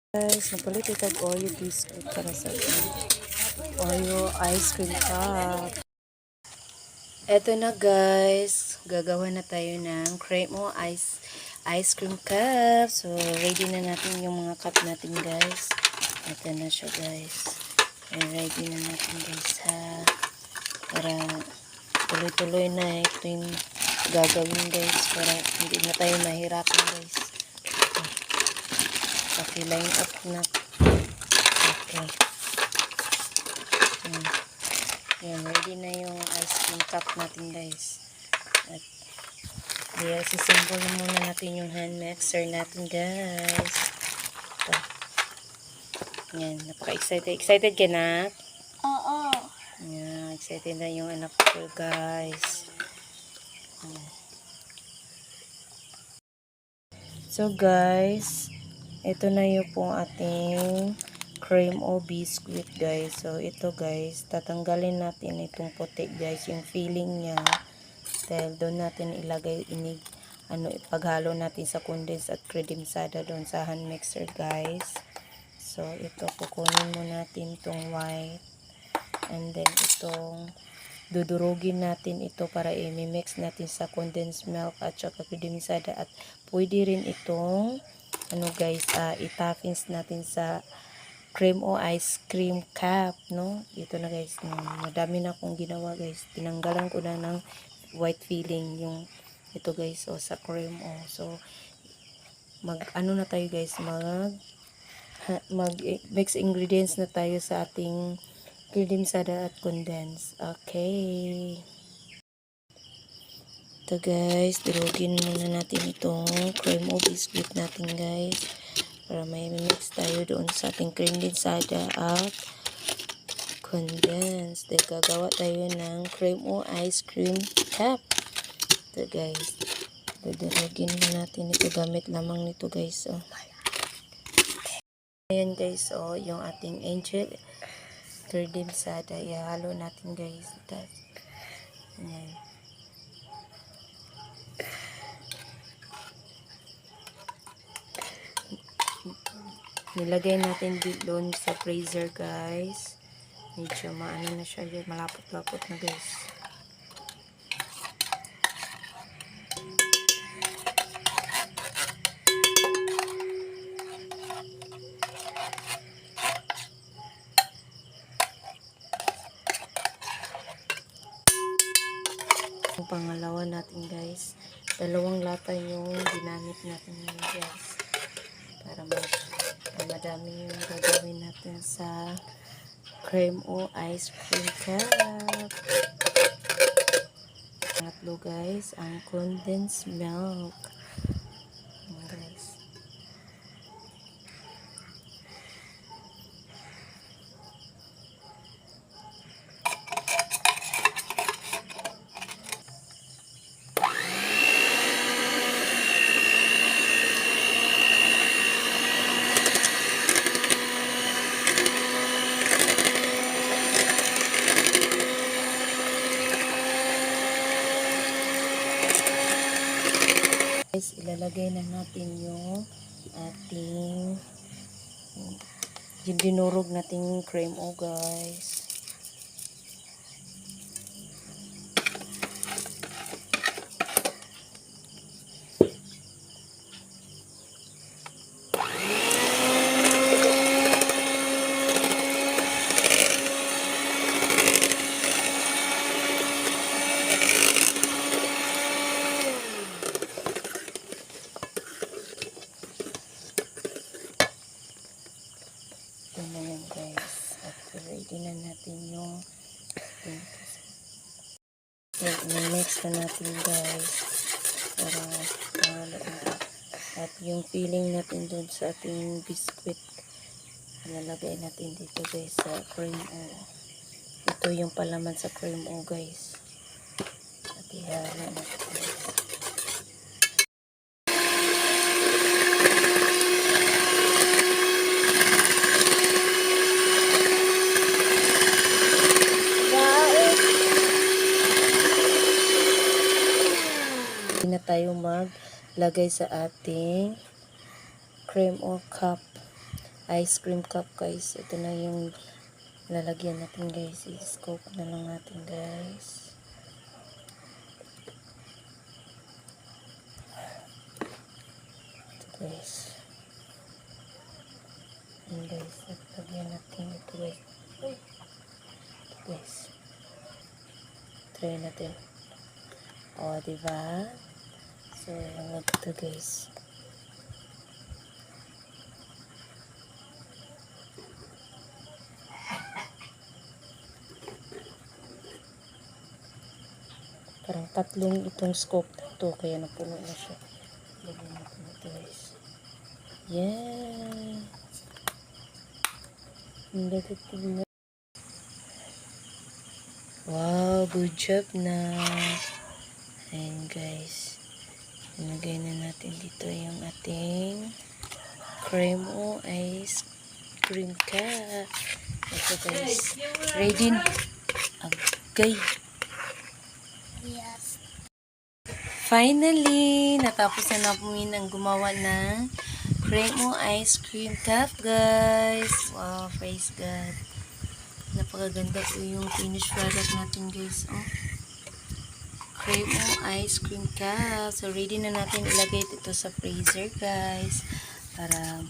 Guys, napalit itag Oreo biscuit para sa Oreo ice cream cup. Eto na guys, gagawa na tayo ng cream o ice cream cup. So, ready na natin yung mga cup natin guys. Eto na siya guys. Ready na natin guys ha. Para tuloy-tuloy na ito yung gagawin guys. Para hindi na tayo mahirapan guys. Paki-line up na. Okay. Yan, ready na yung ice cream cup natin guys. At sisimbol muna natin yung hand mixer natin guys. Ito. Yan, napaka-excited. Excited ka na? Oo. Yan, excited na yung anak ko guys. So guys, ito na yung pong ating cream o biscuit guys. So ito guys, tatanggalin natin itong puti guys, yung filling niya. Dahil doon natin ilagay, ipaghalo natin sa condense at condensada doon sa hand mixer guys. So ito, kukunin mo natin itong white. And then itong dudurugin natin ito para i-mix natin sa condensed milk at saka condensada, at pwede rin itong guys, itapins natin sa cream o ice cream cup, no? Ito na guys, madami na akong ginawa guys. Tinanggalan ko na ng white filling yung ito guys, sa cream o. So na tayo guys, mag mix ingredients na tayo sa ating condensada at condense. Okay. Ito guys, durugin muna natin itong cream o biscuit natin guys. Para may mix tayo doon sa ating condensada at condense. Then gagawa tayo ng cream o ice cream cup. Ito guys. Durugin na natin ito, gamit lamang nito guys. Ayan guys, yung ating angel condensada. Ihalo natin guys. Ayan. Nilagay natin doon sa freezer guys. Medyo maano na siya, malapot-lapot na guys. Ang pangalawa natin guys, 2 lata yung ginamit natin guys. Para madami yung gagawin natin sa cream o ice cream cup. Pangatlo guys, ang condensed milk. Guys. Guys, ilalagay na natin yung ating dinurog nating cream o guys. Ito na yan guys. At ready na natin yung mix na natin guys. Para at yung filling natin dun sa ating biscuit, nalagay natin dito guys sa cream o. Ito yung palaman sa cream o guys. At ihalo natin guys. Na tayo maglagay sa ating cream o cup. ice cream cup guys. Ito na yung lalagyan natin guys. I-scoop na lang natin guys. Ito guys. And guys, lagyan natin ito guys. Ito guys. Try natin. O, diba? So, ito guys. Parang tatlong itong scoop to kaya napuno na siya. Lagyan natin ito guys. Yeah. Ang gagawin na. Wow, good job na. Ayan guys. Ilagay na natin dito yung ating cream o ice cream ka. Ito guys. Ready na. Agay. Yes. Finally, natapos na namin ang gumawa ng cream o ice cream cup, guys. Wow, praise God. Napakaganda po yung finished product natin, guys. Oh. Cream o ice cream cup. So, ready na natin ilagay ito sa freezer, guys. Para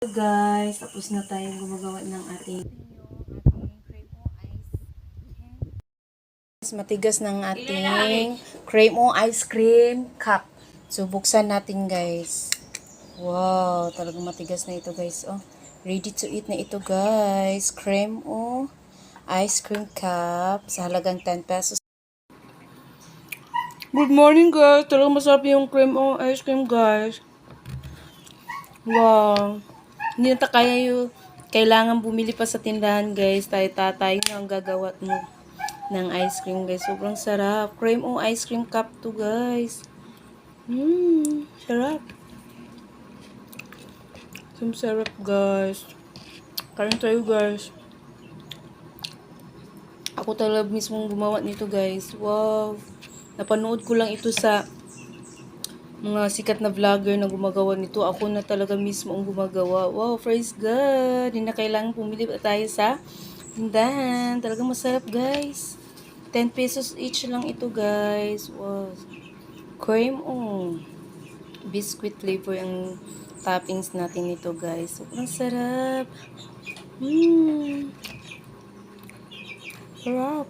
guys, tapos na tayong gumagawa ng ating matigas ng ating cream o ice cream cup. So, buksan natin guys. Wow, talagang matigas na ito guys. Oh, ready to eat na ito guys. Cream o ice cream cup sa halagang 10 pesos. Good morning guys. Talagang masarap yung cream o ice cream guys. Wow. Hindi na kaya yung kailangan bumili pa sa tindahan guys. Tayo na ang gagawa mo ng ice cream guys. Sobrang sarap. Cream o ice cream cup to guys. Sarap. Sarap guys. Kain tayo guys. Ako talaga mismong gumawa nito guys. Wow. Napanood ko lang ito sa mga sikat na vlogger na gumagawa nito. Ako na talaga mismo ang gumagawa. Wow, praise God. Hindi na kailangan pumili pa tayo sa tindahan. Talaga masarap guys. 10 pesos each lang ito guys. Wow. Cream biscuit flavor ang toppings natin nito guys. Sobrang sarap. Sarap.